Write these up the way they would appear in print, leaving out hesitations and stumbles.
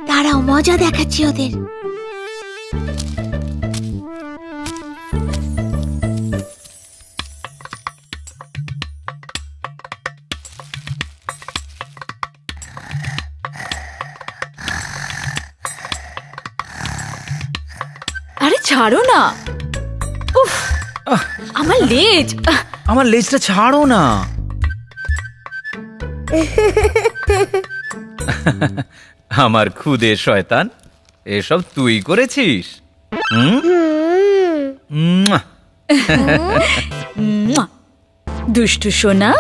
দাঁড়াও, মজা দেখাচ্ছি ওদের। আরে ছাড়ো না। উফ, আমার লেজ। আমার লেজটা ছাড়ো না। আমার খুদে শয়তান, এসব তুই করেছিস? মুয়া। দুষ্টু সোনা।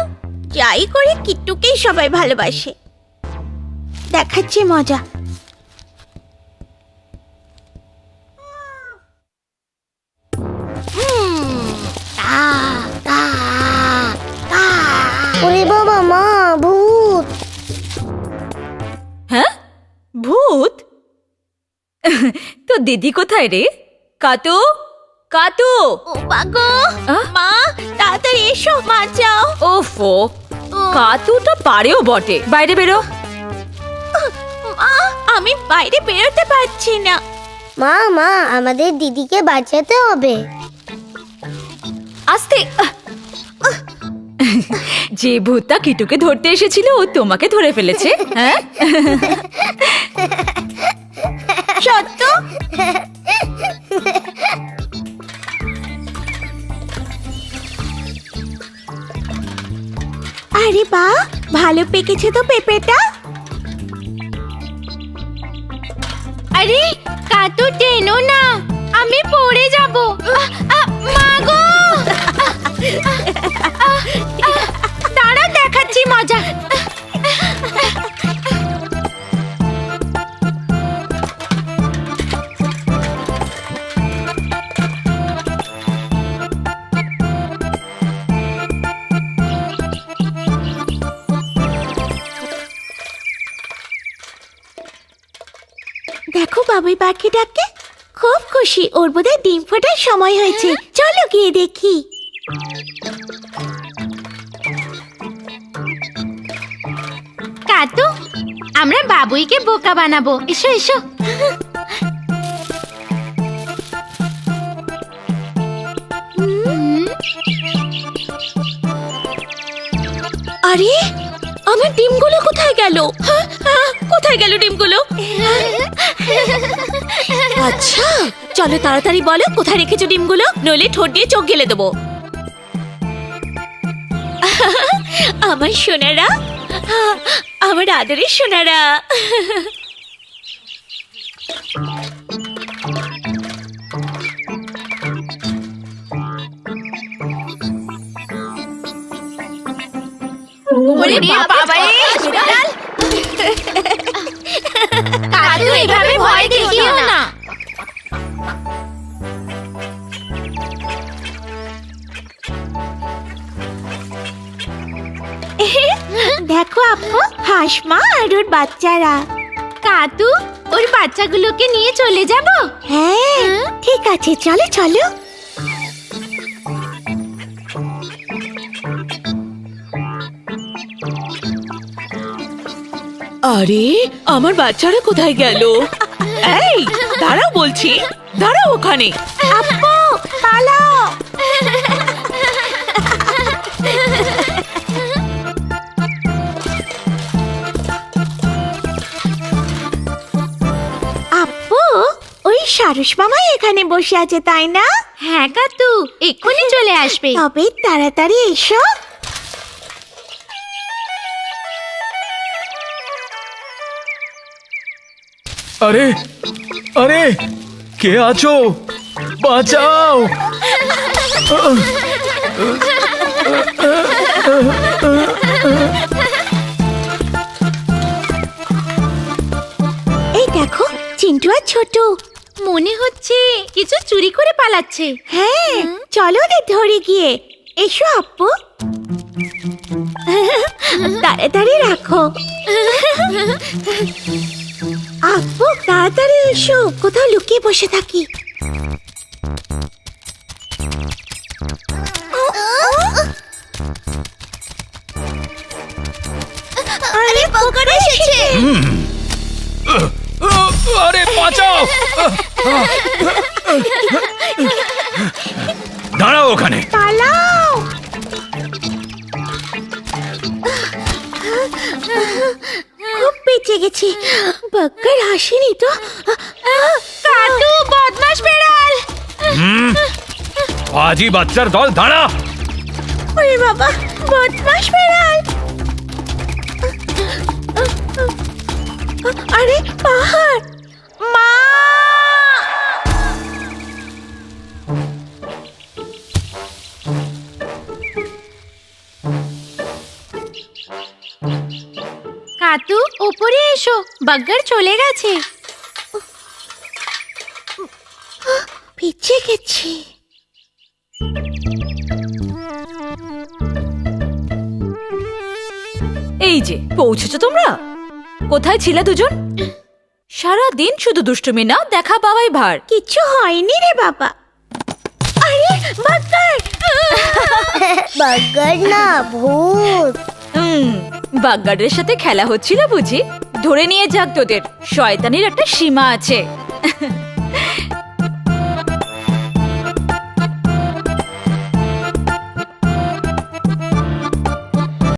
যাই করে কিট্টুকেই সবাই ভালোবাসে। দেখাচ্ছি মজা। ওরে বাবা, মা ভূত! হ্যাঁ, ভূত? তো দিদি কোথায় রে? কাতু, কাতু! ও বাগো, আহ? মা তাড়াতাড়ি এসো, বাঁচাও। ওফো, কাতুটা পারেও বটে। বাইরে বেরো। মা, আমি বাইরে বেরোতে পারছি না। মা মা, আমাদের দিদিকে বাঁচাতে হবে। আস্তে। যে ভূতটা কিটুকে ধরতে এসেছিল ও তোমাকে ধরে ফেলেছে। হ্যাঁ, সত্য? আরে বাহ, ভালো পেকেছে তো পেঁপেটা। আরে কাতু, টেনো না, আমি পড়ে যাব। মা গো! দাঁড়া, দেখাচ্ছি মজা। দেখো বাবুই পাখিটাকে, খুব খুশি। ওর বোধহয় ডিম ফোটার সময় হয়েছে। চলো গিয়ে দেখি। কাতু, আমরা বাবুইকে বোকা বানাবো। এসো এসো। আরে, আমার ডিমগুলো কোথায় গেল? কোথায় গেল ডিমগুলো? আচ্ছা, চলো তাড়াতাড়ি বলো কোথায় রেখেছো ডিমগুলো, নইলে ঠোঁট দিয়ে চোখ গেলে দেবো। আমার সোনারা, আমার আদরের সোনারা। ওরে বাবারে, কাতু, এভাবে ভয় দেখিও না। দেখো আপু, হাঁসমা আর ওর বাচ্চারা। কাতু, ওর বাচ্চাগুলোকে নিয়ে চলে যাব? হ্যাঁ, ঠিক আছে, চলো চলো। আরে, আমার বাচ্চারা কোথায় গেল? এই, দাঁড়াও বলছি, দাঁড়াও ওখানে। আপু, পালাও। আপু, ওই সারস মামাই এখানে বসে আছে, তাই না? হ্যাঁ কাতু, এক্ষুনি চলে আসবে। তবে তাড়াতাড়ি এসো। আরে আরে, কে আছো? বাঁচাও! এই দেখো, চিন্টু আর ছোট মনে হচ্ছে কিছু চুরি করে পালাচ্ছে। হ্যাঁ, চলো ওদের ধরে গিয়ে। এসো আপু, তাড়াতাড়ি রাখো। আপু, তাড়াতাড়ি এসো, কোথাও লুকিয়ে বসে থাকি। আরে করে এসেছে। আরে বাঁচাও! দাঁড়াও ওখানে। পালাও। খুব বেঁচে গেছি। বাক্কার হাসিনি তো। কাটু বদমাশ বেড়াল। আজই বাচ্চার দল, দাঁড়া। ওরে বাবা, বদমাশ বেড়াল। আরে পাহাড়, মা! কাতু, উপরে এসো, বাগ্গার চলে গেছে। পিছিয়ে গেছি। এই যে পৌঁছেছো তোমরা। কোথায় ছিলে দুজন? সারা দিন শুধু দুষ্টুমি না, দেখা পাওয়াই ভার। কিছু হয়নি রে বাবা। আরে বাগ্গার! বার্গার না, ভূত। বাগ্গারের সাথে খেলা হচ্ছিল বুঝি? ধরে নিয়ে যাক তোদের, শয়তানির একটা সীমা আছে।